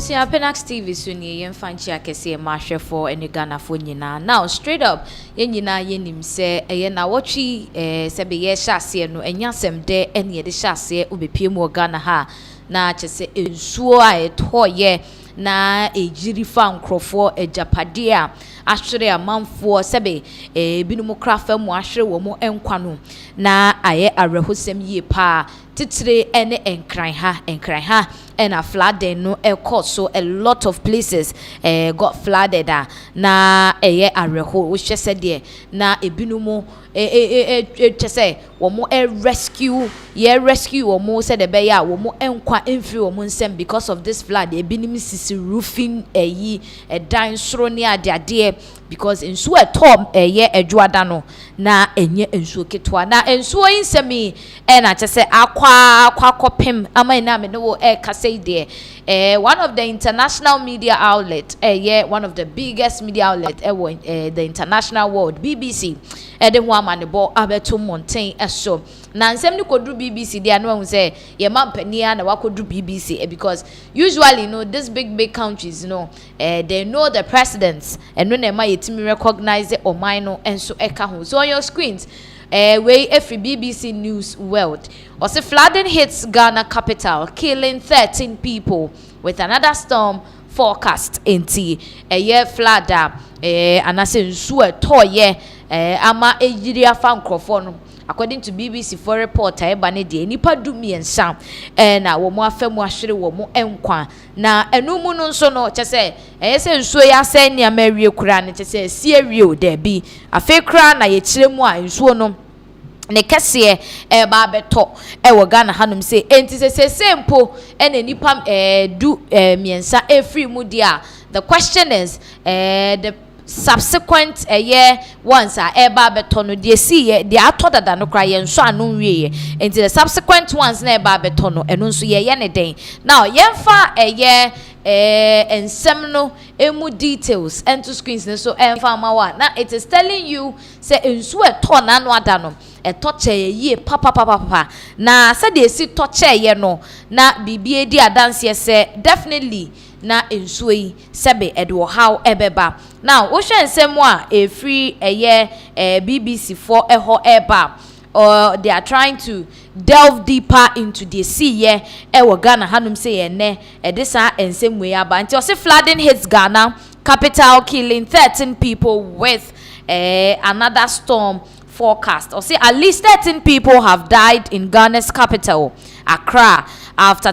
Abusia Pinax TV suni yen fanchi akese mahwe for ene Ghana fo nyina. Now straight up yen nyina yenim se eye na wotwi se be ye hyase no enyasem de ene ye de hyase obepie mu Ghana ha na chese ensuo a etoye na ejiri fa nkrofo ejapade a ahwere amanfo sebe binumu krafa mu ahwere wo mu enkwa no na aye arehosem yie pa titire ene enkran ha and a flooding no so a lot of places got flooded na areho which just said there na ebinumo just say womo rescue womo said the beya womo enkwa emfiri womo nsem because of this flood ebinim sisi roofing dan soro ne ade because ensuo etom adwada no na enye ensuo ketwa na ensuo insemi na just say akwa kopem ama na me no kase there one of the international media outlet one of the biggest media outlet the international world BBC de ho amanebo abeto mountain so na nsem ni kodru BBC dia no hu say ye mampania na wakodru BBC because usually this big countries they know the presidents and when they yetimi recognize the oman no enso eka ho so on your screens way every BBC News World or say flooding hits Ghana capital killing 13 people with another storm forecast inti a flood anase nsuo etoye ama ejiri afa nkrofo no according to BBC for report eba ne de nipa dumiensa na wo mo afemu ahwere wo mo enkwa na enumu no nso no chese se nsuo ya se ne amawie kura ne chese sie wie da bi afi kura na ye kiremu a nsuo no ne kese ba beto wo Ghana hanum se enti se sempo ene nipa du miensa efri mu dia. The question is the subsequent once eba beto no de see de atoda da no kra ye nso anu wie enti the subsequent ones na eba beto no eno nso ye ne den now yemfa ensem no emu details into screens so emfa mawa na it is telling you say enso eto na no ada no etoche ye papa na say de si toche ye no na bibie di adanse se definitely na ensuo yi sebe edo how ebeba now wo hwe nsem a free BBC for eho eba or they are trying to delve deeper into the sea ewo Ghana hanum say ene edisa ensem we aba nti o say flooding hits Ghana capital killing 13 people with another storm forecast or say at least 13 people have died in Ghana's capital Accra after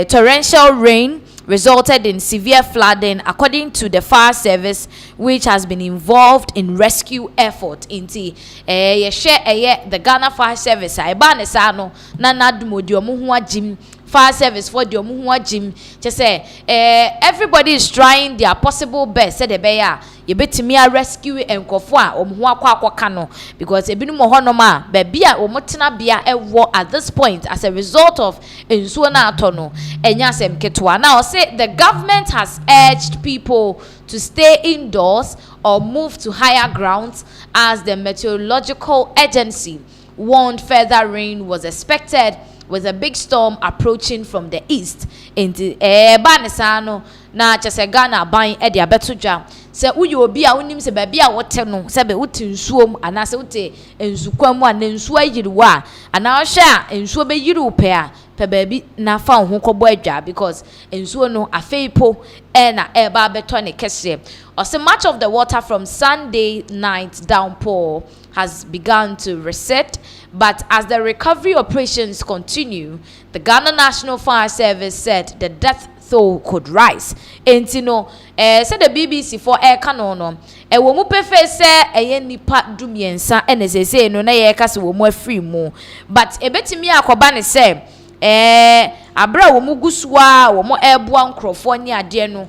torrential rain resulted in severe flooding according to the fire service which has been involved in rescue effort inti the Ghana fire service eba ne sa no na nadumodi omo ho agim fire service for the omo ho agim che say everybody is trying their possible best said the beya ye betimi a rescue enkofo a omo ho akwa no because ebinum ho no ma ba bia omo tena bia ewo at this point as a result of ensuo na atono enya sem ketwa now say the government has urged people to stay indoors or move to higher grounds as the meteorological agency warned further rain was expected with a big storm approaching from the east into banesano na chese Ghana ban e de abetodwa se uye obi a unim se ba bia wote no se be wote nsuom ana se wote ensukwamu a nsuo ayiriwa ana ohwe a nsuo be yiru pe a pe baabi na fa ho kobo adwa because nsuo no afeipo na eba beto ne kese or say much of the water from Sunday night downpour has begun to recede, but as the recovery operations continue, the Ghana National Fire Service said the death toll could rise. Enti no said the BBC for air canon wo mu pefe se nipa dumiensa say no na ye ka se wo mu afri mu but ebetimi akoba ne se abra wo mu gusua wo mu eboa nkrofo ni ade no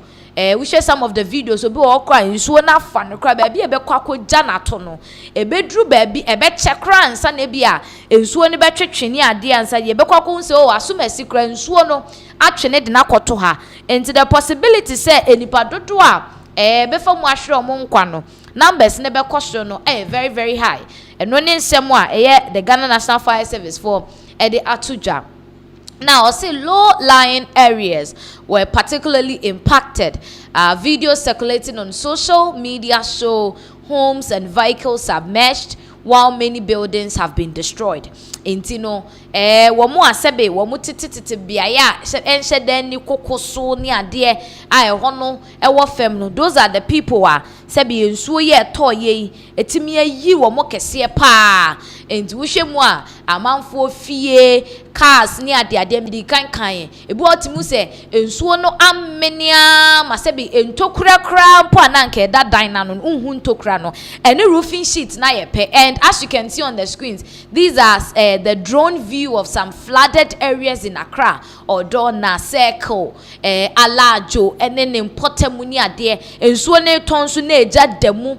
we share some of the videos obi wo kra nsuo na fa no kra ba bia be kwa koja na to no ebedru ba bi ebe chekra ansa na bia nsuo ne be twetwene ade ansa ye be kwa ko nse o asomasi kra nsuo no atwene de na koto ha into the possibility say enipa dodo a be fa mu ahwere o mo nkwa no numbers ne be koso no very very high eno ne nsem a the Ghana National Fire Service for the atujwa Now, I'll say low-lying areas were particularly impacted. Videos circulating on social media show homes and vehicles submerged, while many buildings have been destroyed. Intino, wamu asebe, wamu titi biaya, enche deni kokoso ni adie, hono, fem no. Those are the people sebi ensuo ye to ye, etimi yi wamu kese pa. Enti wushe mwa, amanfo fie, cars ni ade midi kan. Ebu otimu se, ensuo no amenia, masebi entokura mpo ananke da dina no, tokura no. Any roofing sheet na yepe. And as you can see on the screens, these are the drone view of some flooded areas in Accra, Odona, Circle, Alajo, and then in Potemuni there. And so ne tonsu ne demu.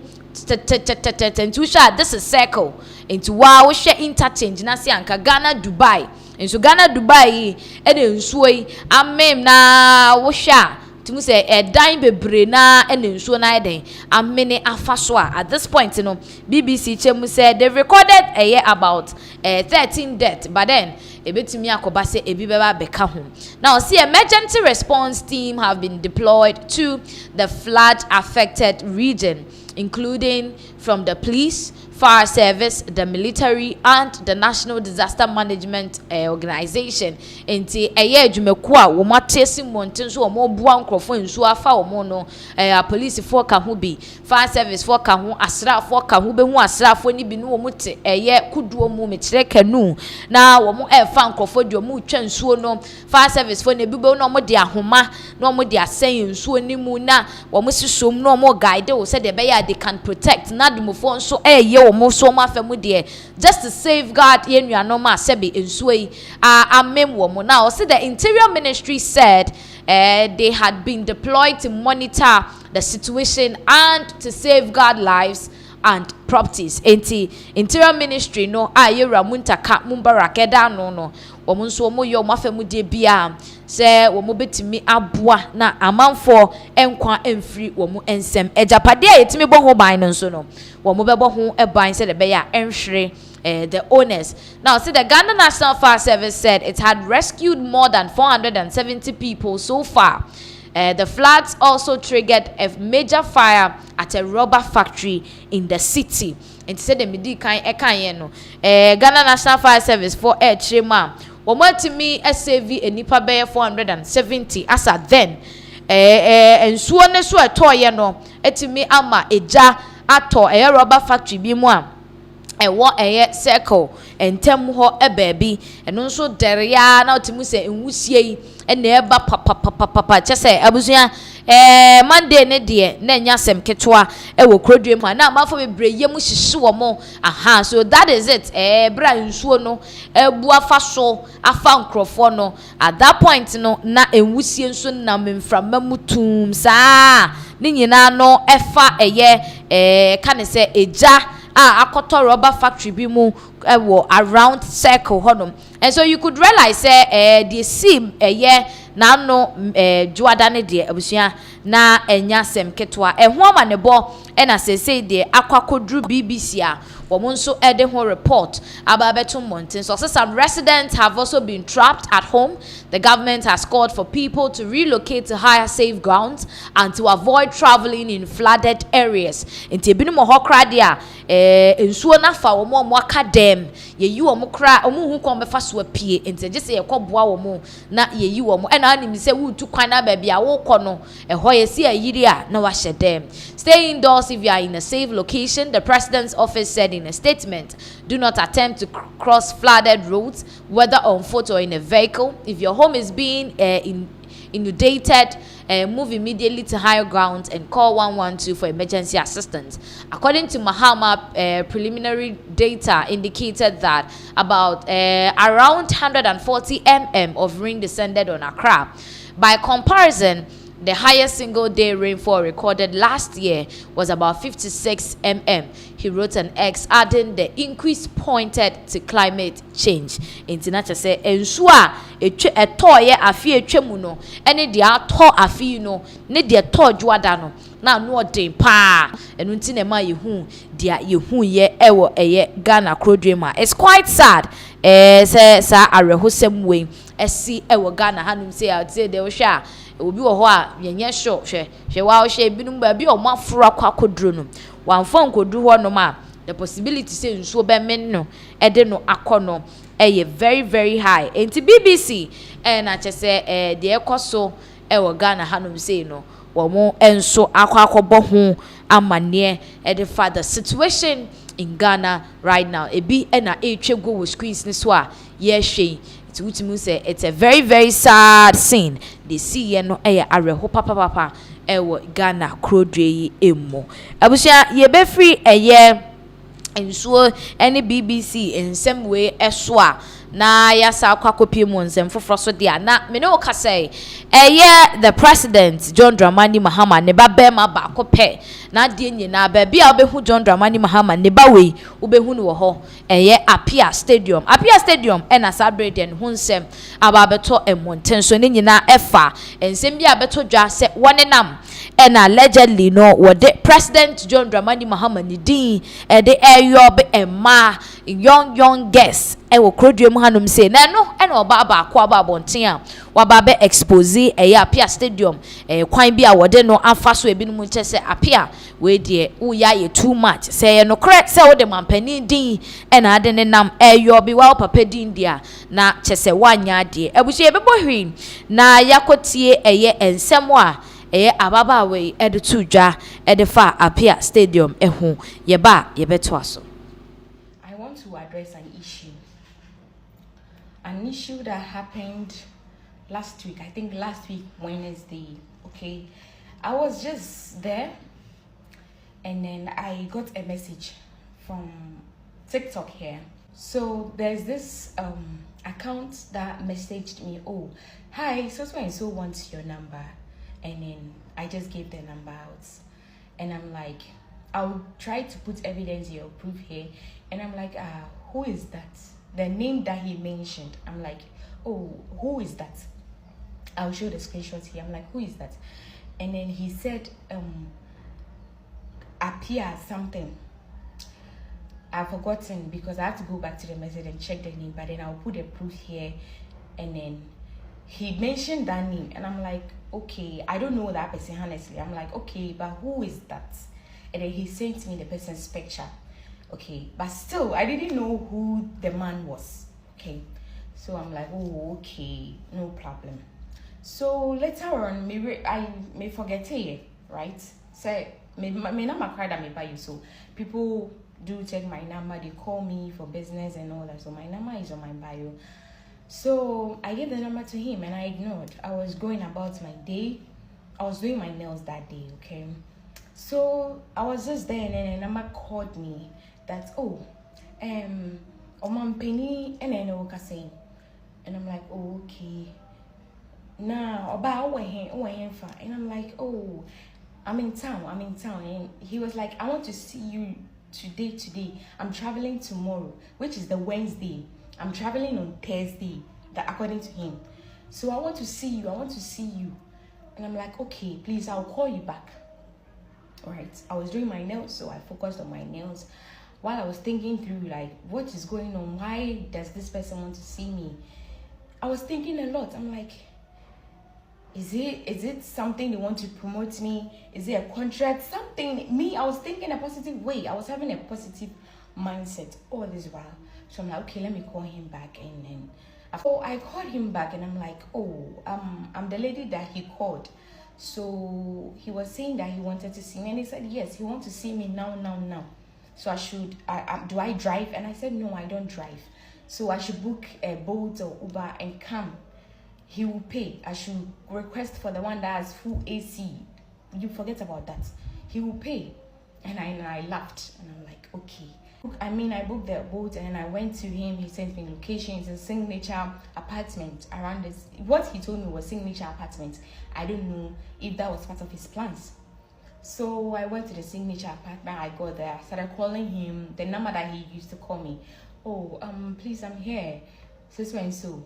This is Circle. Into wow, share interchange. Nasi anka Ghana, Dubai. And so Ghana, Dubai, and then suoi. Amem na washa. Timu say dime bebre na enensuo na eden amene afaswa. At this point, BBC chemu said they've recorded about 13 deaths, but then ebetimi akoba say ebi beba beka ho. Now, see, emergency response team have been deployed to the flood affected region, including from the police, fire service, the military, and the National Disaster Management Organization. Enti adwumaku a wo matesi monten so wo bua nkrofo nsu afa wo no police for ka ho bi, fire service for ka ho, asra for ka ho, be hu asra for ni bi no wo te kuduo mu me kire kanu na wo mo fa nkrofo de wo twa nsuo no, fire service for ne bi be no mo de ahoma no mo de asen nsuo ni mu na wo mo sisom no mo guide wo se de be ya they can protect na dumofo nso just to safeguard yenuanoma sebi ensuei amem womo. Now, see, the Interior Ministry said they had been deployed to monitor the situation and to safeguard lives and properties. Interior Ministry no ayera muntaka mumbarakeda no womunso womo yo mafemu de bia se womo betimi aboa na amanfo enkwa emfiri womo ensem ejapade yetimi bo ho ban no so no womo bebo ho eban se de be ya enhwere the owners. Now, see, the Ghana National Fire Service said it had rescued more than 470 people so far. The floods also triggered a major fire at a rubber factory in the city. And said the midi Ghana National Fire Service for air chema. To me, SAV and Nipa Bay 470 as at then. And so on so a toy no, etimi ama eja ato a rubber factory bimwa. What a circle and temu ho baby and also deria now to muse in wusie and never papa just say abusia Monday ne dear nenya sem ketwa wo krodwem ha na mafo bebre yemu hihye mo aha. So that is it. Bra nsuo no ebu afa so afa nkrofo no at that point no na enwusie nso na memframa mutum saa ni nyina no efa kan say eja akoto rubber factory bi mu around circle honum. And so you could realize the sim na no juada ne de abusia na enya sem ketwa ho ama ne bo na say de akwakodru BBC a womonso ede ho report about betum mountain. So some residents have also been trapped at home. The government has called for people to relocate to higher safe grounds and to avoid traveling in flooded areas. Inti binu mo hokra dia ensuo na fa wo mo aka dem ye yi wo mo kra omu hu kon be fa so apie inti je se ye koboa wo mo na ye yi wo mo na anim se wutu kwan na ba bia wo kɔ no ho ye se ayiri a na wa hye dem. Stay indoors if you are in a safe location, the president's office said in a statement. Do not attempt to cross flooded roads, whether on foot or in a vehicle. If your home is being inundated, move immediately to higher grounds and call 112 for emergency assistance. According to Mahama, preliminary data indicated that about around 140 mm of rain descended on Accra. By comparison, the highest single-day rainfall recorded last year was about 56 mm. He wrote an X, adding the increase pointed to climate change. International say, "Ensua etoye afi etwemu no, ene de ato afi no, ne de to juada no, na no den pa. Enu nti na ma yehu dia yehu ye ewo eye Ghana krodwema." It's quite sad. say sa arehosem we esi ewo Ghana hanum say I say de wo hwe a obi wo ho a yenye sure hwe wa wo hwe binum ba bi o mafura kwa koduro no wanfa nkodu ho no ma the possibility say nsuo be men no ede no akono very very high enti BBC na chese de ekoso ewo Ghana hanum say no wo mo enso akwakobo ho amane ede for the situation in Ghana right now ebi na etwe go with screens ni so a ye hwe it would mean say it's a very very sad scene they see ye no areho papa ewo Ghana krodwe emo abusia ye be free nsuo any BBC in some way eswa na yasa akwakopi mu nsem foforo so dia na me no ka say the president John Dramani Mahama ne ba ma ba kope na de nyina ba bia obehu John Dramani Mahama ne ba we obehu no ho Apia Stadium na celebrate den hu nsem aba beto emonten so ne nyina efa nsem bia beto dwa se wonenam na allegedly no wode president John Dramani Mahama ni din de yob emma young guests ewo krodwe mu hanum say na no oba ba akwa ba bonten a waba be expose Apia Stadium kwan bi a wode no afa so ebinum che se Apia we de uya ye too much say no correct say wode mampani din na ade ne nam yob bi wa papa din dia na che se wanya de ebuche ebebo hwi na yakotie ensem a ababa we ede tudwa ede fa Apia Stadium ehu yeba yebeto aso. I want to address an issue that happened last week. I think last week Wednesday. Okay, I was just there and then I got a message from TikTok here. So there's this account that messaged me, oh hi, so and so wants your number. And then I just gave the number out and I'm like, I'll try to put evidence here or proof here. And I'm like, who is that? The name that he mentioned. I'm like, oh, who is that? I'll show the screenshots here. I'm like, who is that? And then he said, Apia something. I've forgotten because I have to go back to the message and check the name, but then I'll put a proof here. And then he mentioned that name and I'm like, okay, I don't know that person honestly. I'm like, okay, but who is that? And then he sent me the person's picture. Okay, but still I didn't know who the man was. Okay, so I'm like, oh, okay, no problem. So later on, maybe I may forget it, right? So my number card I may buy you. So people do check my number, they call me for business and all that. So my number is on my bio. So I gave the number to him and I ignored. I was going about my day. I was doing my nails that day, okay? So I was just there and then a number called me that, oh, Oman Penny and then saying. And I'm like, oh, okay. Now about and I'm like, oh, I'm in town. And he was like, I want to see you today. I'm traveling tomorrow, which is the Wednesday. I'm traveling on Thursday, according to him. So I want to see you. And I'm like, okay, please, I'll call you back. All right. I was doing my nails, so I focused on my nails. While I was thinking through, like, what is going on? Why does this person want to see me? I was thinking a lot. I'm like, is it something they want to promote me? Is it a contract? Something. Me, I was thinking a positive way. I was having a positive mindset all this while. So I'm like, okay, let me call him back. And then I called him back and I'm like, oh, I'm the lady that he called. So he was saying that he wanted to see me. And he said, yes, he wants to see me now. So do I drive? And I said, no, I don't drive. So I should book a Bolt or Uber and come. He will pay. I should request for the one that has full AC. You forget about that. He will pay. And I laughed. And I'm like, okay. I booked the boat and I went to him. He sent me locations, a signature apartment around this. What he told me was signature apartment. I don't know if that was part of his plans. So I went to the signature apartment. I got there. I started calling him, the number that he used to call me. Oh, please, I'm here. So.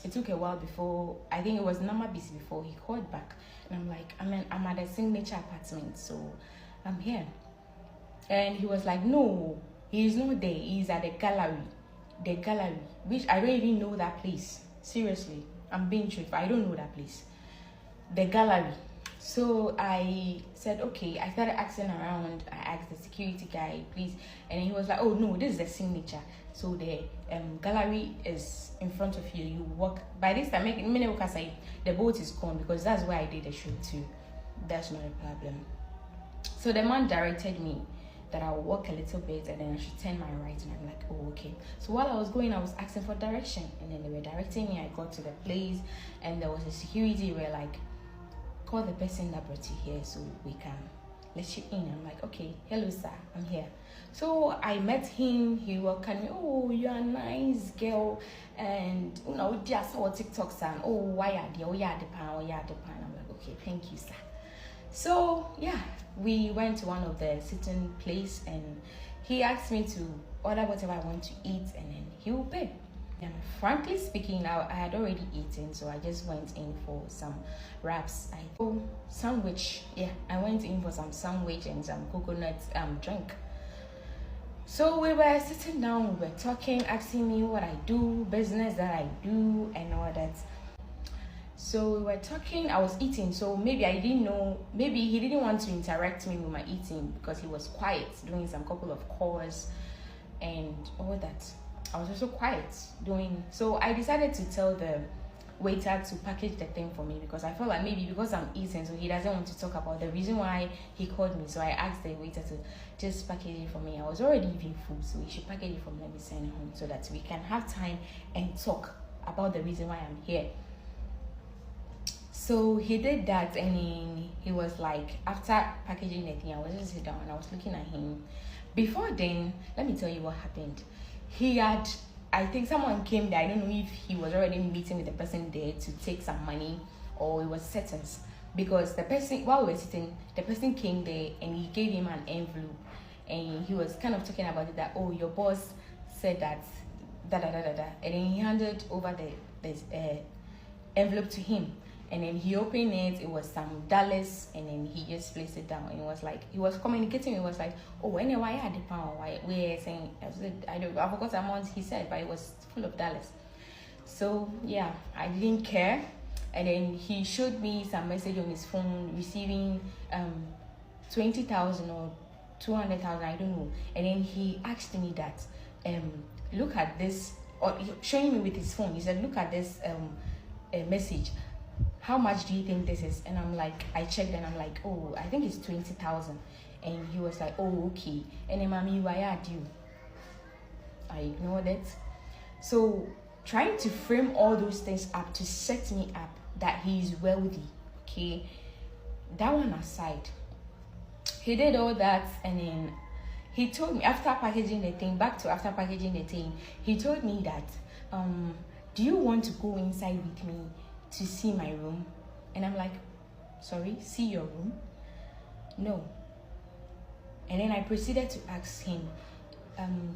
It took a while before, I think it was number busy before he called back. And I'm like, I'm at a signature apartment, so I'm here. And he was like, no, he is not there. He's at the gallery. the gallery, which I don't even know that place. Seriously, I'm being truthful. I don't know that place. The gallery. So I said, okay. I started asking around. I asked the security guy, please, and he was like, oh no, this is the signature. So the gallery is in front of you. You walk. By this time, the boat is gone because that's where I did the shoot too. That's not a problem. So the man directed me that I'll walk a little bit and then I should turn my right, and I'm like, oh okay. So while I was going, I was asking for direction, and then they were directing me. I got to the place and there was a security where like, call the person that brought you here so we can let you in. I'm like, okay, hello sir, I'm here. So I met him. He welcomed me. Oh, you're a nice girl, and you know, just saw TikTok son. Oh, why are they? Oh yeah, the pan. Oh yeah, the pan. I'm like, okay, thank you sir. So yeah, we went to one of the sitting place, and he asked me to order whatever I want to eat, and then he will pay. And frankly speaking, I had already eaten, so I just went in for some wraps. Sandwich. Yeah, I went in for some sandwich and some coconut drink. So we were sitting down, we were talking, asking me what I do, business that I do, and all that. So we were talking. I was eating, so maybe I didn't know. Maybe he didn't want to interact me with my eating because he was quiet, doing some couple of calls and all that. I was also quiet doing. So I decided to tell the waiter to package the thing for me because I felt like maybe because I'm eating, so he doesn't want to talk about the reason why he called me. So I asked the waiter to just package it for me. I was already eating food, so he should package it for me. Let me send it home so that we can have time and talk about the reason why I'm here. So he did that, and he was like, after packaging the thing, I was just sitting down and I was looking at him. Before then, let me tell you what happened. I think someone came there. I don't know if he was already meeting with the person there to take some money or it was settings, because the person, while we were sitting, the person came there and he gave him an envelope, and he was kind of talking about it, that, oh, your boss said that and then he handed over the envelope to him. And then he opened it, it was some dollars, and then he just placed it down. And it was like, he was communicating, it was like, oh, anyway, I had the pound, why we're saying, I forgot the amount he said, but it was full of dollars. So yeah, I didn't care. And then he showed me some message on his phone, receiving 20,000 or 200,000, I don't know. And then he asked me that, look at this, or showing me with his phone, he said, look at this message. How much do you think this is? And I'm like, I checked and I'm like, oh, I think it's 20,000. And he was like, oh, okay. And then, mommy, why are you? I ignored it. So trying to frame all those things up to set me up that he is wealthy, okay? That one aside, he did all that, and then he told me, after packaging the thing, he told me that, do you want to go inside with me to see my room? And I'm like, sorry, see your room? No. And then I proceeded to ask him,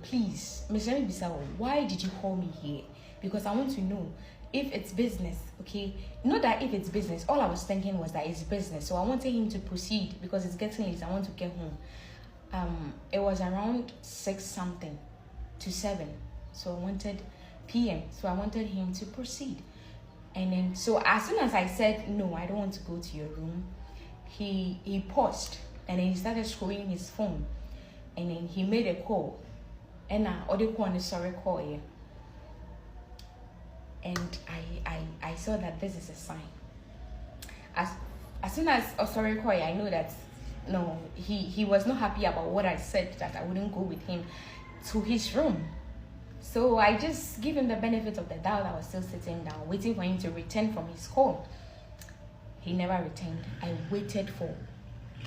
please, Mr. Bisao, why did you call me here? Because I want to know if it's business, okay? Not that if it's business, all I was thinking was that it's business. So I wanted him to proceed because it's getting late, I want to get home. It was around 6 something to 7. So I wanted PM. So I wanted him to proceed. And then, so as soon as I said, no, I don't want to go to your room, he paused, and then he started scrolling his phone, and then he made a call, and sorry call here. And I saw that this is a sign. As soon as sorry call, I know that no, he was not happy about what I said, that I wouldn't go with him to his room. So I just give him the benefit of the doubt. I was still sitting down, waiting for him to return from his call. He never returned. I waited for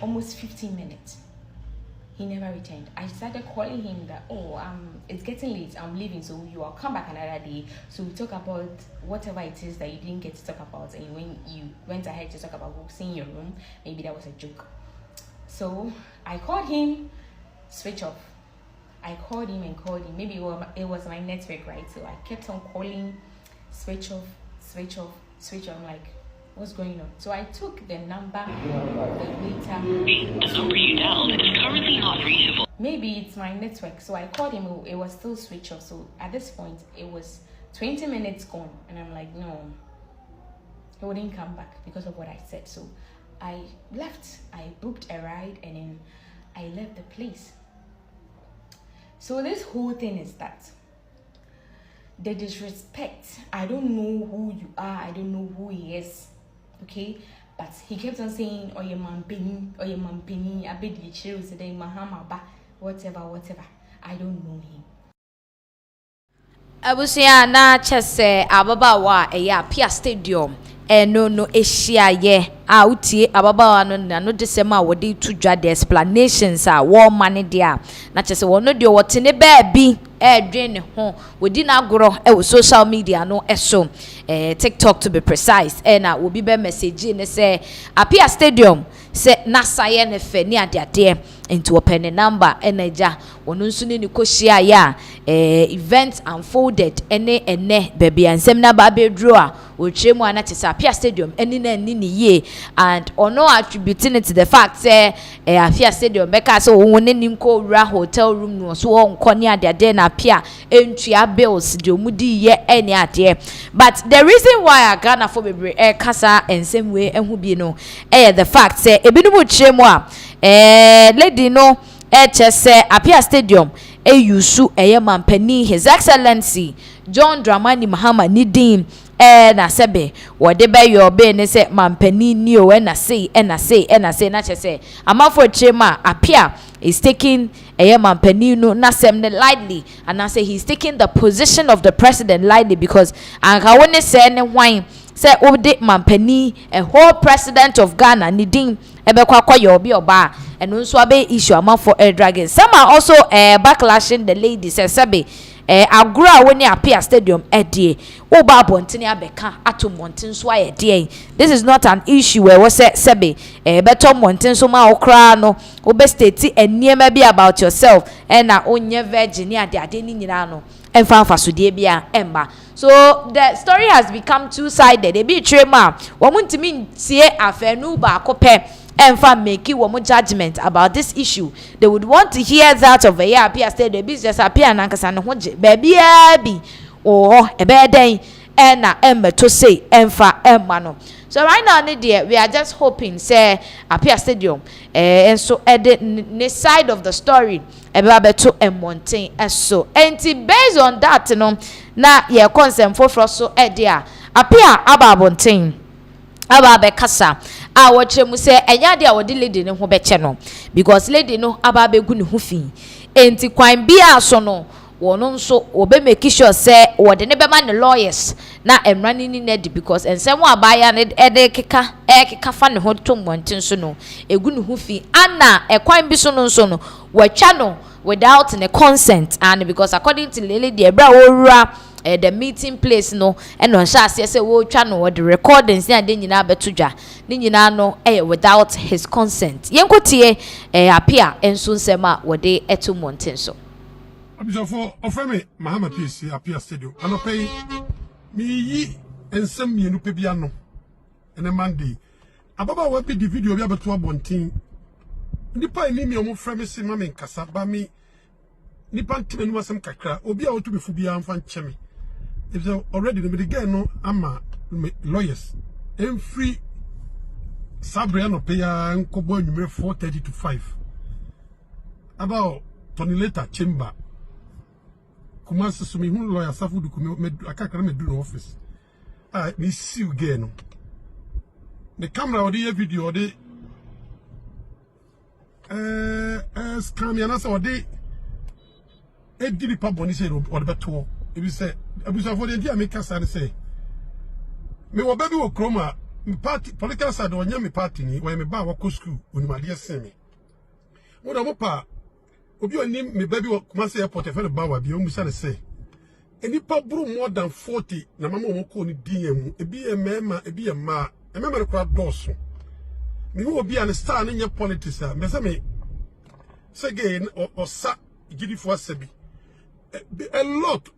almost 15 minutes. He never returned. I started calling him that, oh, it's getting late, I'm leaving, so you will come back another day. So we talk about whatever it is that you didn't get to talk about, and when you went ahead to talk about seeing your room, maybe that was a joke. So I called him, switch off. I called him and called him. Maybe it was my network, right? So I kept on calling, switch off, switch off, switch off. I'm like, what's going on. So I took the number of the waiter. The number you dialed is currently not reachable. Maybe it's my network. So I called him, it was still switched off. So at this point, it was 20 minutes gone. And I'm like, no, he wouldn't come back because of what I said. So I left. I booked a ride and then I left the place. So this whole thing is that the disrespect. I don't know who you are. I don't know who he is. Okay? But he kept on saying, oh, your man penny, I bet you chill today, Mahama, whatever. I don't know him. I was here na chese ababawa Pia Stadium. No Asia ye utie ababawa no desema wodi to dwa the explanations war money there na chese wono de wotene baabi dwen ho wodi na agoro social media no eso TikTok to be precise na obi be message ne say Pia Stadium say nasa ye ne fe ni ade into open number enaja wono nso ne koshia ya event unfolded ene baby ansem na ba bedro a ochemu anatisa Pia Stadium eni na ni ye and ono attributing it to the fact say Pia Stadium beka so won ni nko wura hotel room no so won ni ade na Pia entua bills de omudi ye eni ade. But the reason why I Ghana for bebre kasa ensem we ehu bi no the fact say ebinumu chemu a lady no chese Pia Stadium yusu mampani His Excellency John Dramani Mahama nidin na sebe wode be yo be ne se mampani ni o na say na chese amafo chema Pia is taking mampani no na sem ne lightly and I say he's taking the position of the president lightly because anka woni se ne hwan say ode mampani a whole president of Ghana nidin ebekwa yo obi oba and also abe issue amount for dragging. Some are also backlashing the ladies sebe agura woni Pia Stadium edie oba bontini abeka ato montin so ayedie. This is not an issue where we say sebe beto montin so ma okra no obe state eniema bi about yourself and na onye virginia ade ni nyina no emfa so de bia emba. So the story has become two-sided. E bi trema womuntimi tie afenu ba kope and for making one more judgment about this issue. They would want to hear that of a Pia Stadium business appear and Ankasan baby or a bad day and Emma to say Emfa Emmano. So right now, Nidia, we are just hoping say Pia Stadium and so at the side of the story about to and Montaigne and so and based on that na ye concern for so edia Pia Ababontain Ababe kasa watchemu say enya de awodi lady ne ho beche no because lady no ababe gu ne ho fi enti kwan bia so no wono nso obe make sure say wode ne be ma ne lawyers na emrani ni nedi because ensem abaya ne ekeka fa ne ho to montin so no egu ne ho fi ana ekwan bi so no nso no watwa no without ne consent and because according to lady ebra worura the meeting place no and on sha say wo twa no the recordings na de nyina betodwa ni nyina no without his consent yenkotie Pia enso nsema wode eto monten so abisofo ofeme Mahama PC Pia Stadium anopai mi yi ensem mienu pe bia no ene Monday ababa wa bi di video bia beto abonten nipa ni mi omo frame se ma me nkasa ba mi nipa ntenu asem kakra obi a otu befu bia amfa ncheme. If already the guy no ama lawyers and free Sabriano pay and Kobo 4:30 to 5 about Tony later chamber Kumasi Sumi who lawyer Safu I can't do office. Me see you again. The camera or the video or the scam and also they did the pub when he said or the better. If you say, for the idea, make us say, me wa baby wo kroma, party political side or nyame party ni, where me ba wako school, when my dear semi. What am pa? Obi oni me baby wo Kumasi airport, if I ba wa bi, omusa say. Any pub brew more than 40, na mama woko ni DM, ebi a mema, ebi a ma, a member of crowd dosso. Me who be an star in your politics, me say again, or sa, giddy for sebi. A lot.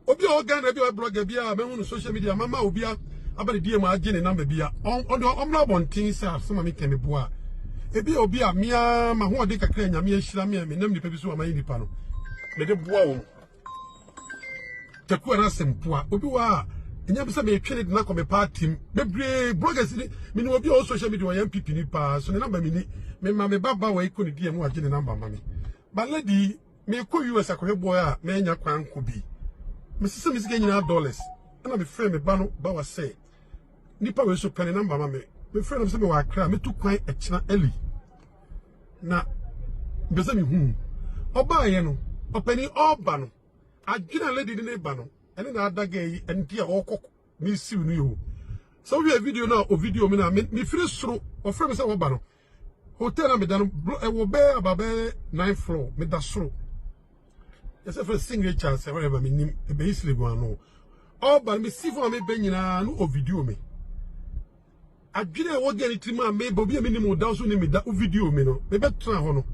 Obi organ obi blogger bia me on social media mama obi aba de ma agye ne number bia on omra bontin say asema me kemi boa ebi obi a mia ma ho de kakra nyame ahira me nam nipa bi so amayi nipa no me de boa wo taku na sempoa obi wa enya bi say me twene de na ko me party bebre bloggers ni me no obi o social media wa MPP ni pa so ne number me ni me ma me baba wa iko ni die mu agye ne number ma me ba lady me ko US akohwe boy a me nya kwan ko bi me sise me sike nyina dollars ana me frame me ba no ba wa say nipa we so pene number ma me frame me say me wa Accra me tu kwan e kina eli na be say me hu oba ye no opani oba no agina lady ni ba no ene na adaga yi enti a okoko me siw no yo so we video na o video me na me free soro o frame me say oba no hotel na me dan e wo be ababe 9th floor me da soro yes for signature say whatever me nim e be isle go ano oba me si for me be nyina no o video me adwene wo ge ni trima me bobi me nim o da so ni me da o video me no me be tra ho no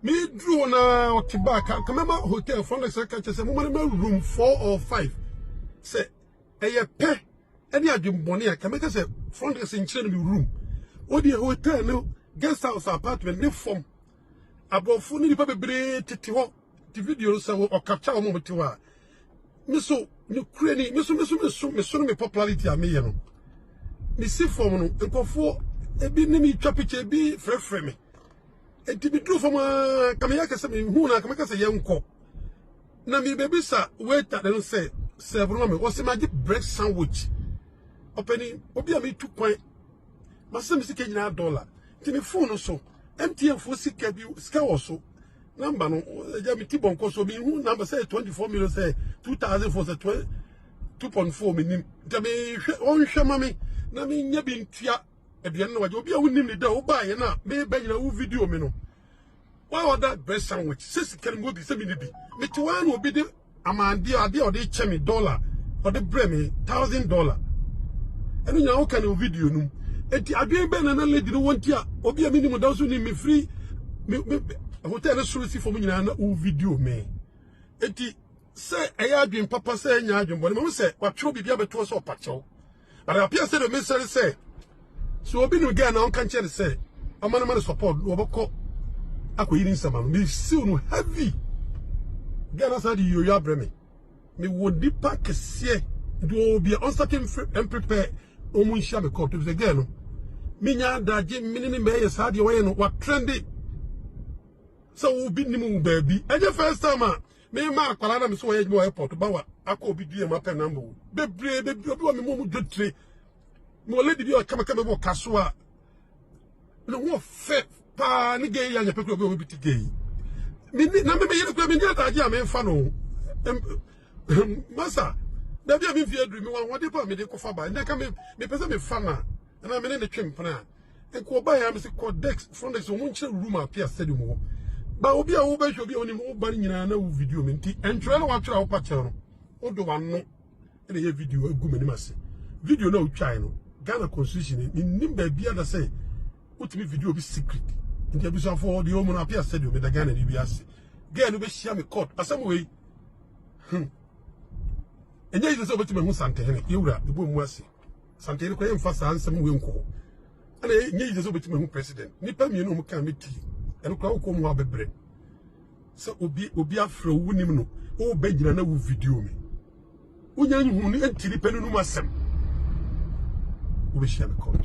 me dru na o te back kamema hotel Fl00ds ka che say mo ma room 4 or 5 say eye pe any adwumbone a kameka say Fl00ds in chire no room o di hotel no guest house apartment ne form abofu ni pa bebre tete ho the video say o capture o mo te wa me so ni kure ni me so me popularity a me ye no me see form no nkofo ebi ni mi twa picture bi frefre me enti bi dro form kamya ka say me hu na kamya ka say ye nko na me baby sa waiter dem say serve no me o say ma bread sandwich openi obi a me 2 point ma say me sike nyina dollar ti me phone so MTN for sika bi sika wo so number no ja me ti bonko so me hu number say 24 million say 2000 for say 2.4 minim ta me on hwema me na me nya bi ntia aduan na waje obi a wonim ni da wo ba ye na me ba nyina wo video me no why order bread sandwich sisi kan mo bi se me ni bi me ti wan obi de amande ade o de che me dollar o de bre me $1000 enu nya wo kan video no eti adwen be na lady no wonti a obi a minimum da so ni me free me hotel no suru for me nyina na o video me eti say eya adwen papa say nya adwen bo me say watwo bibia beto so opacho but appear say the message say so obi no get na on kan chere say amana man support oboko akoyiri nsama me see no heavy Ghana said you ya bre me would deeper kese do be on certain and prepare omu nhia me call to the girl no minya daje minini me ye sa de we no wa trendy so wo bi nimu baby eje first time me ma akwala na me so ye airport ba wa akọ obi die ma pen number bebre obi wa me mo dotre mo lady bi o kama bo kaso a no wo fe pa ni ge ya nya pe obi obi ti ge mi na me ye ko mi ndi daje a me fa no masa da bia mi fi adru mi wan wode pa mi de ko fa ba ndeka me pese me fa na na me ne de twempna e ko ba ya me se ko dex Fl00ds o munche room apia stadium ho ba obi a wo ba hwe obi oni mo ba nyina na wo video me nti entwe na wa twera wo pa che no o do wa no e ye video egu me ni mase video na o twai no Ghana constitution ni nimba bia da say utimi video bi secret nti abi so for the home na apia stadium me da Ghana ni bi ase girl no be share me court asam we enye yi so betima hu santene yewura ebo mu ase santene ko yemfa sa ansem we nko ana enye yi so betima hu president nipa mienu mu kan meti eno kwa ko mu abebre so obi afro wunim no o ba gina na wo video me unya hu ni entiri penu no masem o be share me court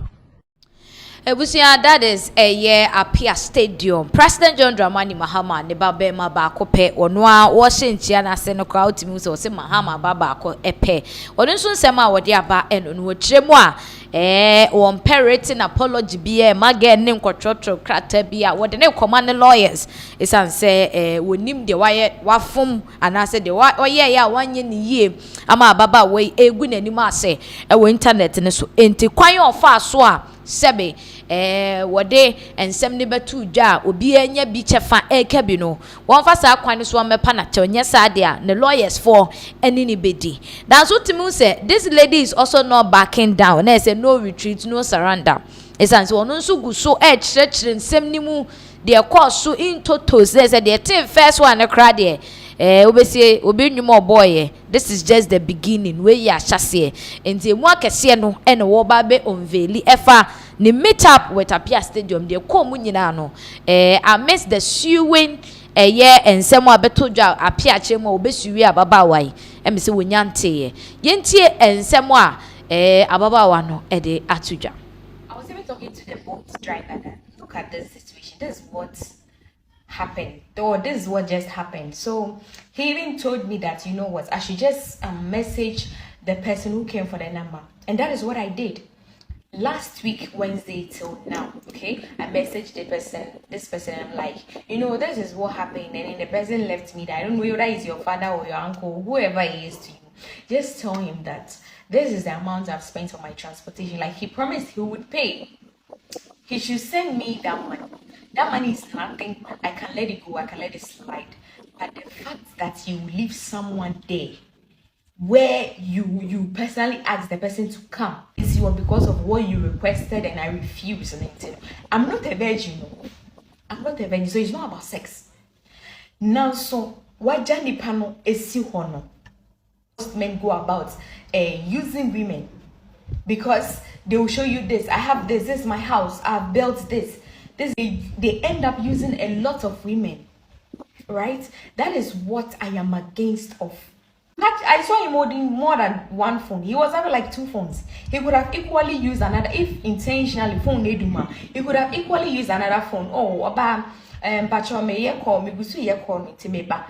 Ebusia, that is a year Apia Stadium. President John Dramani Mahama ne babe ma ba ko pe ono a wo hyentia na se no crowd timi so se Mahama ba ko epe. Ono nso nsem a wode aba eno no kiremu a won parroting apology bi mage ne nkotrotro krata bi a wode ne koma ne lawyers isan se wonim de wafom anase de oye ya wanye ne yie ama baba we egu nanim ase wo internet ne so enti kwan ofa so a sebe wode ensem ne betu dwa obi anya bi chefa eka bi no won fa sa kwan so mepa na che onye sa de a ne lawyers for any ni bedi that's what me say this lady is also not backing down na say no retreat no surrender esanse won nso gu so chire nsem ni mu de course so in total say the first one cry there obese obi nwuma boy this is just the beginning we ya hyase enti emu akese no ene wo ba be unveil efa ni meet up with Apia Stadium de kom nyina no amidst the suing ensem abeto dwa Apia chemo obesuwi ababawa yi eme se wonyante yentie ensem ababawa no de atudwa. I was even talking to the boat driver that look at this situation. This is what happened, or this is what just happened. So he even told me that, you know what, I should just message the person who came for the number, and that is what I did. Last week Wednesday till now, okay, I messaged this person, I'm like, you know, this is what happened, and then the person left me that I don't know whether it's your father or your uncle, whoever he is to you, just tell him that this is the amount I've spent on my transportation. Like, he promised he would pay. He should send me that money. That money is nothing. I can let it go, I can let it slide. But the fact that you leave someone there where you personally asked the person to come is because of what you requested and I refused. And I'm not a virgin. I'm not a virgin, so it's not about sex. Now, so what Johnny Pano is hono. Most men go about using women because they will show you this. I have this is my house. I've built this. They end up using a lot of women, right? That is what I am against of. I saw him holding more than one phone. He was having like 2 phones. He could have equally used another, if intentionally phone neduma. He could have equally used another phone. Oh, about patro me ye call me gusu ye call me timeba.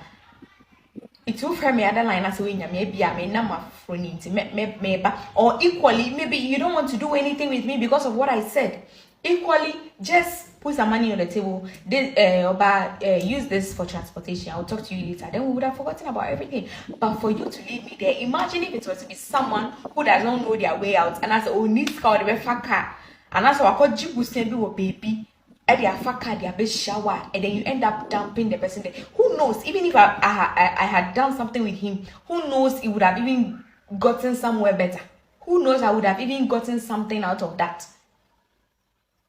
It will frame me other line as we maybe I may number phone into meba. Or equally, maybe you don't want to do anything with me because of what I said. Equally, just put some money on the table. Use this for transportation. I'll talk to you later. Then we would have forgotten about everything. But for you to leave me there, imagine if it was to be someone who does not know their way out. And I said, oh, need car the car. And I said, I called you send you a baby. And their car, their best shower, and then you end up dumping the person there. Who knows? Even if I had done something with him, who knows? It would have even gotten somewhere better. Who knows? I would have even gotten something out of that.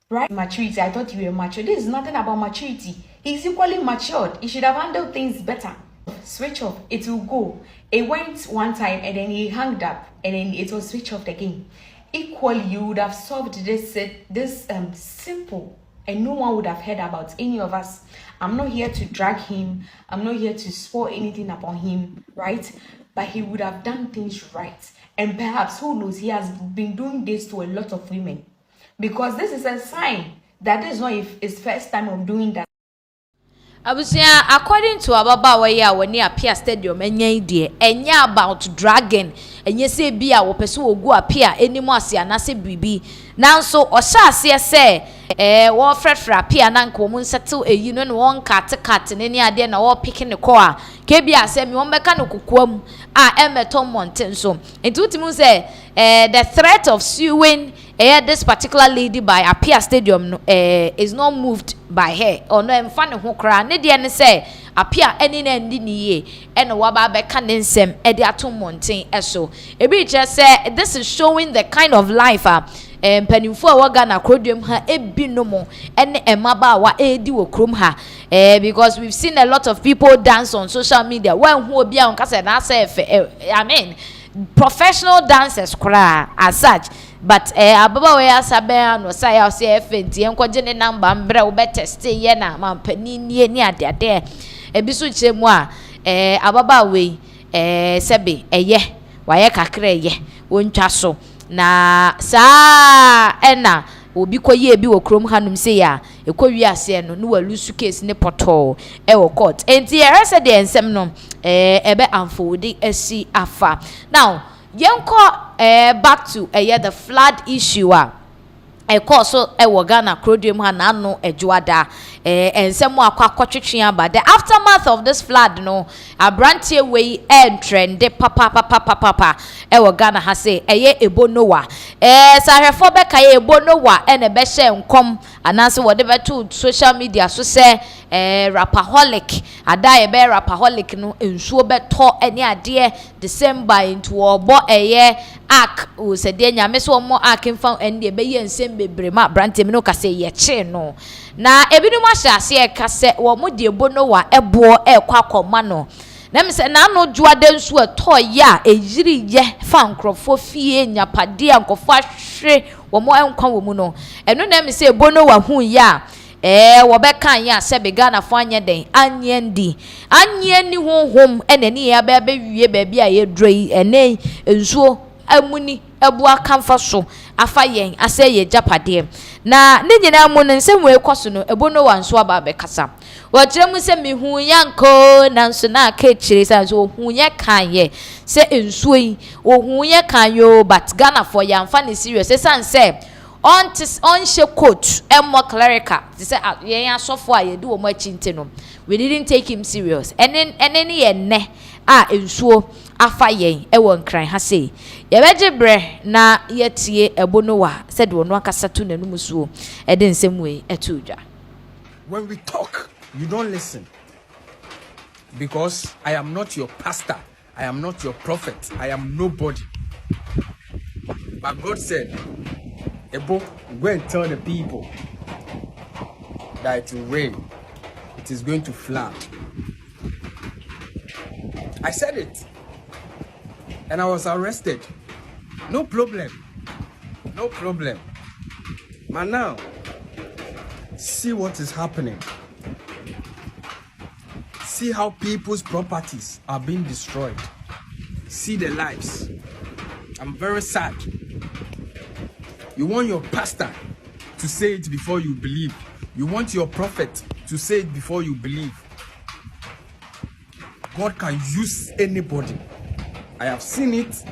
Right? Maturity. I thought you were mature. This is nothing about maturity. He's equally matured. He should have handled things better. Switch off. It will go. It went one time and then he hung up and then it was switch off again. Equally, you would have solved this simple, and no one would have heard about any of us. I'm not here to drag him. I'm not here to spoil anything upon him, right? But he would have done things right. And perhaps, who knows, he has been doing this to a lot of women. Because this is a sign that this is not his first time of doing that. Abusia, according to Ababawa ya woni Apia Stadium enya idie enya about dragging enye se bia wo pese ogu Apia enimu ase anase bibi nanso osha ase se wo frefra Apia na nko mu settle eyi no won kat ne ni ade na wo pick ne ko a ke bia se mi won beka no kokoam a emeton mountain so entutimu se the threat of suing this particular lady by Apia Stadium is not moved by her or no emfa ne ho kra ne de ne say Apia eni na ndi ni ye ene wa ba be ka ne nsem e de ato mountain eso e bi just say this is showing the kind of life penimfo a waga na krodwem ha ebi no mo ene emaba wa edi wo krom ha because we've seen a lot of people dance on social media when who obi an kase na say I mean professional dancers kra as such. But ababa we asabe no say ya say fenti enkoje ne number mbre wo be test ye na mampani nie ni ade ebi so chemu a ababa we sebe eye waye kakra ye wontwa so na sa ena obi koye bi wo krom hanum say ya ekowi ase no wa lusu case ne poto wo court enti erese de ensem no ebe amfodi asi afa now yenko back to the flood issue so Ghana Krodwem ha na no ejuada ensem akwa aba the aftermath of this flood no abrantie we trend papa Ghana ha say ebonowa sahwefo be kai ebonowa ene be hye nkom anase wo de beto social media so say rapaholic ada be rapaholic no ensuo beto ene ade December into obo ark o se de nyame so mo ark mfa ende be ye nsem bebre ma brante me no kase ye che no na ebinu ma hyase e kase wo mo de ebonowa ebo kwa akoma no na me se na no juade nso etoye a ejiri ye fa nkrofo fie nyapade ankofo ahwe wo mo enkwa wo mu no eno na me se ebono wa hu ya wo beka ya se be Ghana fo anye den anyandi anyani honhom enani ya ba wie ba bia ye droi ene nsuo amuni ebu akamfa so afa yen ase ye japade na ne nyina mu no nsem we koso no ebono wa nso aba be kasa wo kire mu se mi hu yanko na nso na ka kire sa so hu ye kan ye se nsuo yi wo hu ye kan yo but Ghana for ya mfa ne serious se on she coach emmo clerical they say yen asofo a ye do mo achinte no we didn't take him serious and then ye ne nsuo afa yen e won kran ha sei ye beje bre na yetie ebono wa said wono akasa to nanum suo e de nsem we etudwa. When we talk, you don't listen. Because I am not your pastor. I am not your prophet. I am nobody. But God said, Ebo, go and tell the people that it will rain. It is going to flood. I said it. And I was arrested. No problem. No problem. But now, see what is happening. See how people's properties are being destroyed. See the lives. I'm very sad. You want your pastor to say it before you believe. You want your prophet to say it before you believe. God can use anybody. I have seen it,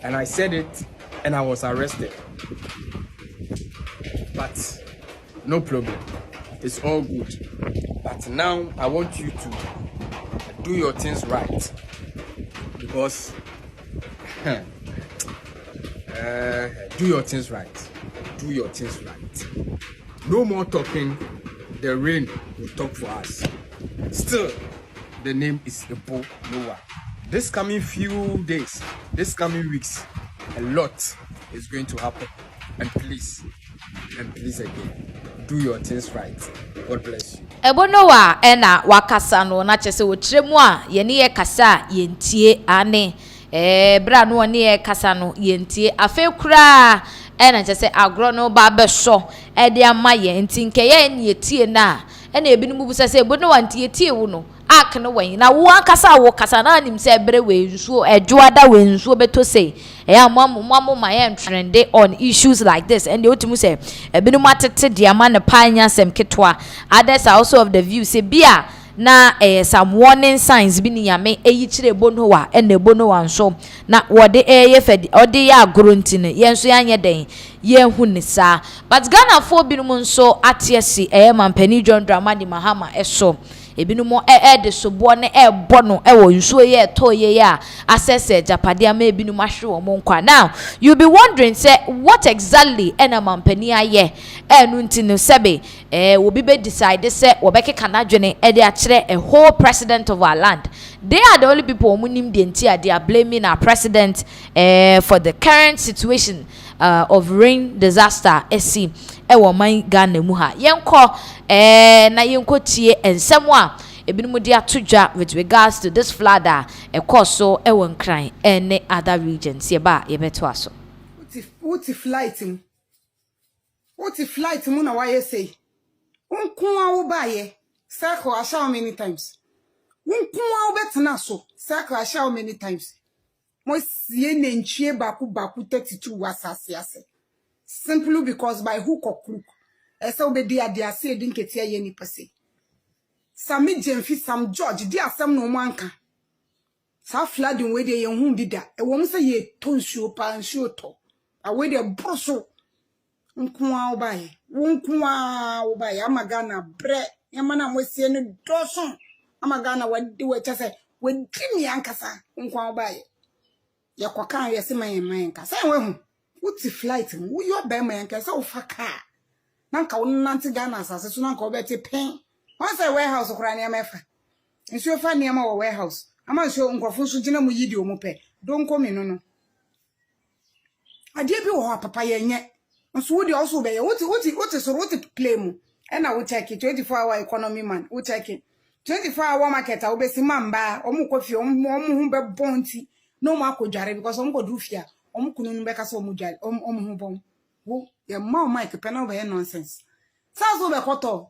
and I said it, and I was arrested. But no problem. It's all good. But now I want you to do your things right. Because do your things right. Do your things right. No more talking. The rain will talk for us. Still, the name is Ebo Noah. This coming few days, this coming weeks, a lot is going to happen. And please again, do your things right. God bless you. Ebo Noah ena wakasa no na chese wo kiremu a ye ne ye kasa yentie ane bra no ne ye kasa no yentie afa kura ena chese agro no ba be so e de ama ye ntinke ye ne yetie na ena ebinu busa se Ebo Noah ntie tie wo no ak no wen na wo akasa wo kasa na nim se bre we nsuo edwoada we nsuo beto sei mamo my trende on issues like this and the ultimate say ebinu matete diama na panya sem ketwa. Others are also of the view say bia na some warning signs bi ni yame eyi kire Ebo Noah and Ebo Noah nso na wode ye fedi ode ya agronti ne yenso yanye den ye hu ni sa but Ghana for bi no nso atiesi mampani John Dramani Mahama eso ebinum de sobo ne bono wo nsuo ye to ye ya assess japade ama ebinum ahwe wo nkwa. Now you be wondering say what exactly ena mampani aye enu ntinu sebe wo bi be decide say wo be keka na dwene de a kire a whole president of our land. They are the only people who nim the entia. They are blaming our president for the current situation of rain disaster esi ewo man Ghana mu ha yenko na yenko tie ensem a ebinum de atodwa with regards to this flood so ewo nkran ene other regions ye ba ye beto aso what flight mu na why say unkun wo ba ye circle asha many times unkun wo betena so circle asha many times mo sie na ntwie baku 32 wasase ase simply because by hook or crook ese obedi ade ase edi nketia ye ni pese sami jemfi sam George di asem no manka sa flooding we de ye hu bida e wo mse ye tonsuo pa nsuo to awe de broso nkuwa obaye wonkuwa obaye amagana bre yamana mosie no doso amagana wadi we chese we dimi ankasa nkuwa obaye yakwaka yesi man ka say we hu wuti flight wo yo ba man ka say wo fa car nanka wo nanti Ghana asase so nanka wo beti pen won say warehouse kura ne amefa nsuo fa ne ma wo warehouse ama nsuo nkrofo so gina mu yidi o mu pe don komi no ade bi wo papa ye nye nso wo de also be ye wuti so wuti play mu e na wo check 24-hour economy man wo check 24-hour market a obesi mamba omu kofi omu hu be bonti no ma akojare because omu ko dufia omu kunu nu be ka so omu jare omu hu bon wo ye ma mic pe na be nonsense so be koto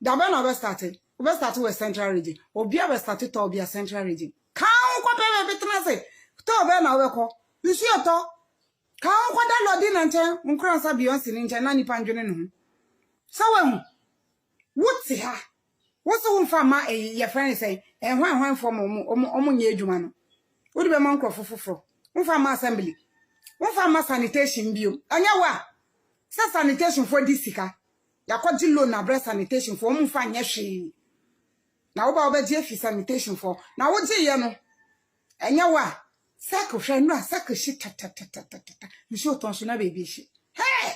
da be na be start with central region obi a be start to obi a central region kan ko pe be tena se to be na we ko isi oto kan ko da lodi na nche nkran sa Beyonce ni nche na nipa ndwene no so we hu wuti ha what's one for my your friend say and when for nye adwuma no wo de be man krofofofo one for my assembly one for my sanitation bio anya wa sa sanitation for this sika yakwaji loan na breast sanitation for one for nye hwe na wo ba obeje fi sanitation for na wo je ye no anya wa sako hwe no sako shi tatatata nshi otonso na baby shi hey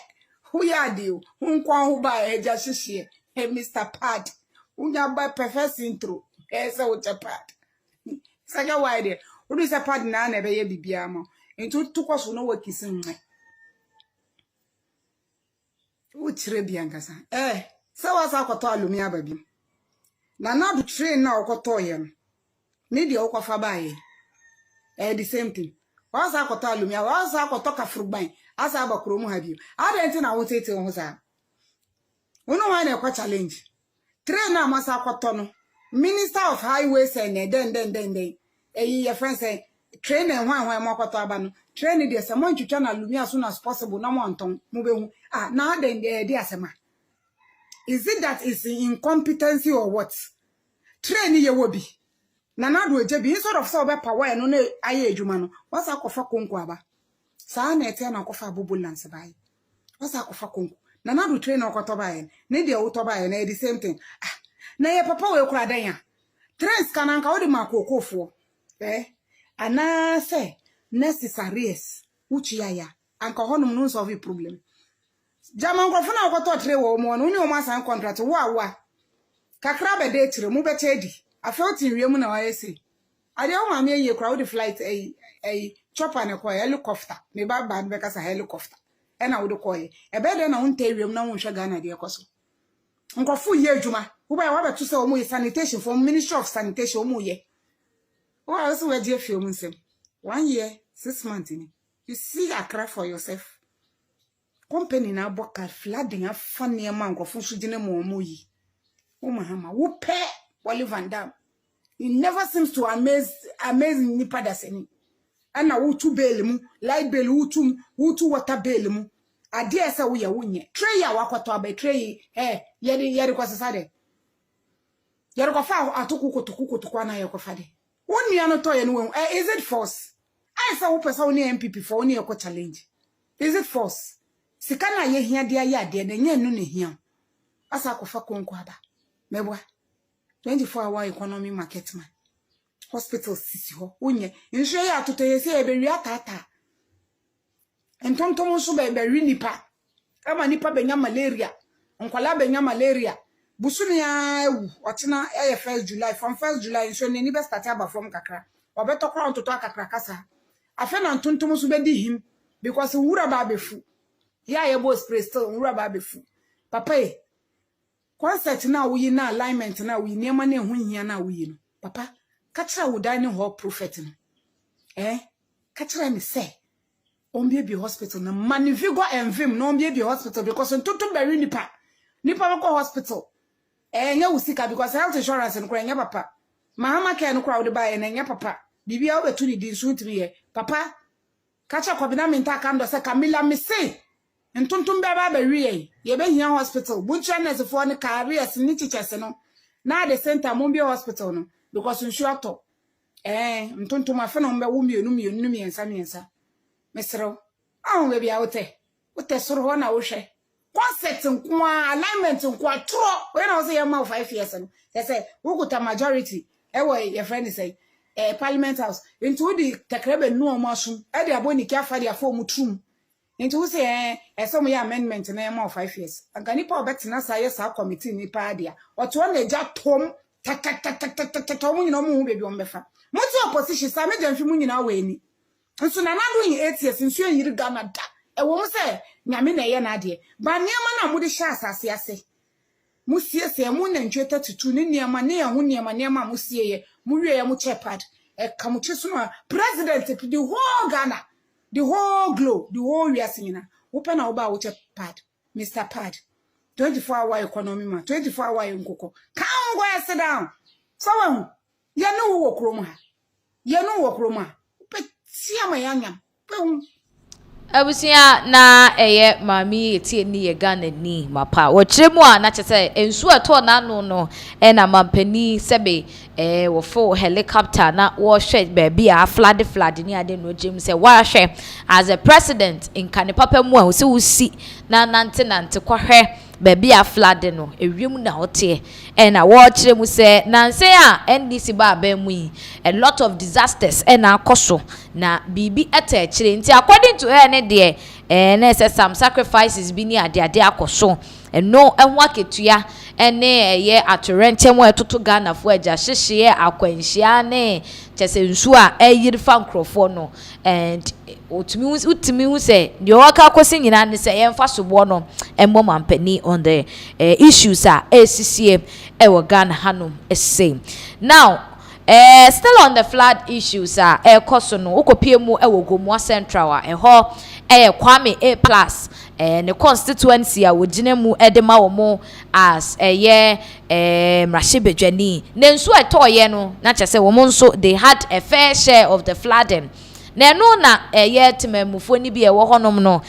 who ya dio nkwa ho ba eja hihie hey Mr. Pad unya ba perfect intro esa utapad saka wide udu se pad na na be ye bibia ma ntu tukwaso no wakisin nwe uchire bia nkasa se wasa akoto alumi ababi na na du train na okoto ye no ni de okwafa ba ye the same thing wasa akoto alumi wasa akoto kafurban asa abakro mu ha bi adenti na wotete ho sa wono wa na ekwa challenge train na masa kwato no minister of highways and den your friend say train and hwan makwato aba no train dey say mon twitwa na lumi as soon as possible na mo anton mo behu na den dey asema is it that is incompetency or what train ye wobi na do eje bi sort of so be power no na aye adwuma no wasa kofa konko aba saa na ete na kofa abobulance bai wasa kofa konko na do train okoto bai ne dey oto bai na the same thing na ye papa we kura dan ya trains kananka wo de makokofo ana say necessaries uchi ya anka honum no solve problem jaman ko funa okoto tre wo mo no ni o ma san contract wa kakra be de tire mu be chedi afa oti nwie mu na wa yesi ade o ma me ye kura wo de flight chopper ne ko helicopter me ba be kasa helicopter na wo de ko ye e be de na won ta wiem na won hwe Ghana de ekoso nkofu ye adwuma wo ba wa beto se o mu sanitation from Ministry of Sanitation o mu ye wo also we je fi o mu nsem 1 year 6 months ni you see Accra for yourself company na boka Fl00ds afane ma nkofu so gine mo yi wo Mahama wo pe Wally Van Dam he never seems to amaze nipa daseni ana wo tu bail mu light bail wo tu water bail mu ade ese wo ye wonye tray ya wakwato aba tray yeri kwasesa de yeri kwa fa atokukutukutuku na ye kwa fa de wonni ano to ye no is it force I say wo pesa woni MPP for woni ye challenge is it force sika na ye hia de aye ade na nya nu ne hia asa akofa konko aba mebwa 24-hour economy market man hospital sisi ho wonye nhwe ya atoto ye se ebe wi atata entontom so be wi nipa ama nipa benya malaria nkwala benya malaria busumi ya ewu otena 1 July from 1 July so ne ni be start aba from kakra obeto kwa ntoto akakra kasa afa na ntontom so be di him because wura ba befu ya ye bo spray still wura ba befu papa concert na wuyi na alignment na wuyi nema na ehu hia na wuyi no papa kachira wo dining hall prophet no kachira me say Ombie hospital na manivigo envim no ombie hospital because ntoto bari nipa ko hospital nya usika because health insurance no kwa nya papa Mahama care no kwa wo de ba na nya papa bibia wo betu ni di so ntri papa kacha kwa bina minta kando se Camilla me say ntonto ba wi ye be hia hospital buncha nurse for ne careers ni chichese no na the center mombie hospital no because nsure to ntonto ma fe no mbe wo mienu miensa mesro we bia wote soro ho na wo hwe concept nkwa alignment nkwa tro we na say ma 5 years no say wukuta majority ewe your friend say parliament house into the takrebe nu o masum de aboni ki afa de afo mu trum into say some ya amendment na ma 5 years agani pa obetena say yes committee ni pa dia oto na eja tom tom nyina mu hu bebi o mbefa muti opposition sa meja mfi mu nyina wa ani nso na nado yin 8 years nso yiri Ghana da ewo mu se nyame na ye na ade ba niema na mu de sha asase ase musie se mu na ntwe 32 ne niema ne ho niema musie ye mu wie ye mu chepad kamuche so no president the whole Ghana, the whole globe, the whole wiasina open na oba wo chepad Mr. Pad 24-hour economy man 24-hour nkoko kan go sit down so when ye no wo krom ha ye no wo krom ha pe tia mayanyam pe abusia na eye mami etie ni ye Ghana ni mapa wo kiremu a na chese ensu eto na no no na mampani sebe wo fo helicopter na wo hwe baby a flood ni ade no gem se wa hwe as a president in kane papa mu a wo se wo si na nante kwa hwe baby a flood no ewiem na hote na wo kiremu se nanse a NDC ba ba mu a lot of disasters na akoso na bibi eta kire nti according to her ne de na say some sacrifices bi ni ade akoso no enho aketua ene ye atorente mo etoto Ghana fo aja hyehye akwanhia ne chese nsu a eyiri fa nkrofo no and utimi hu say de waka akosi nyina ne say yemfa sobo no emmo mampani on the issues a esisie ewo Ghana hanom same now still on the flood issues koso no ukopie mu ewo Gomua Central a ho Kwame A+ the constituency a wogine mu edema wo mo as mrashibedwani nensu etoye no na chese wo mo nso they had a fair share of the flooding na no na temamufo ni bi ewo honom no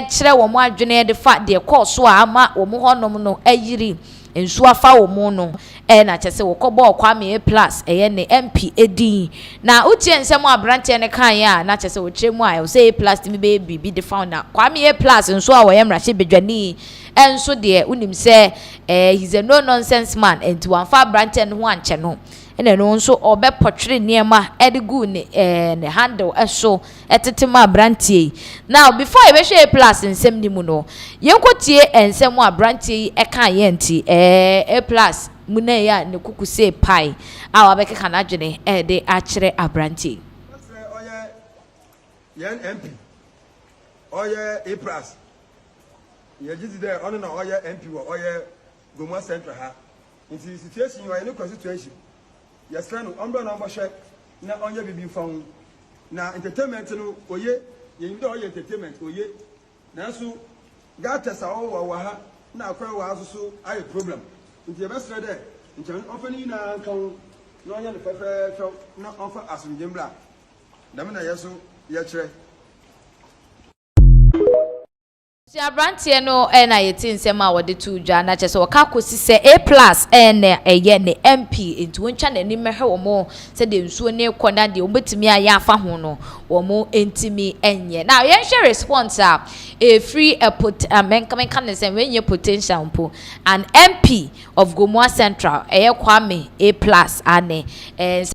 kire wo mo adwene de fa de course a ama wo mo honom no ayiri ensu afa wo mo no na chese wo kobo Kwame A+ ne MP edin na utie nsem abrante ne kan ya na chese wo tremu a wo say A+ mi be bibi the founder Kwame A+ ensu a wo yemrache bedwani enso de unim se he's a no nonsense man enti wan fa abrante ne ho anche no ene no nso obe portray niema edigu ne handle eso etetema abrante now before e be hwe A+ nsem ni mu no yenkotie ensem abrante kan ye nti A+ muna ya ne kukuse pai awa beke kana dwene de akire abrante oye yen MP oye A+ ye jidi de ono na oye MP wo oye Gomua Central ha nti situation yo any constitution yes no ombo na ombo hwe na onye bibi fon na entertainment no oye ye ndo oye entertainment oye na so gatesa wo wa ha na akwa wa aso aye problem nti e besre de nti ofani na kan no onye ne fefe na ofa asumjembla dam na yeso ye kire si abrante no na yeti nsem a wode tu dwa na chese waka kosi se A+ na ne MP nti wontwa na ni mehwe wo mo se de nsuo ne kona de obetimi aya afa ho no wo mo entimi enye now yen share response a free men kan say when you potential mpo an MP of Gomua Central Kwame A+ ane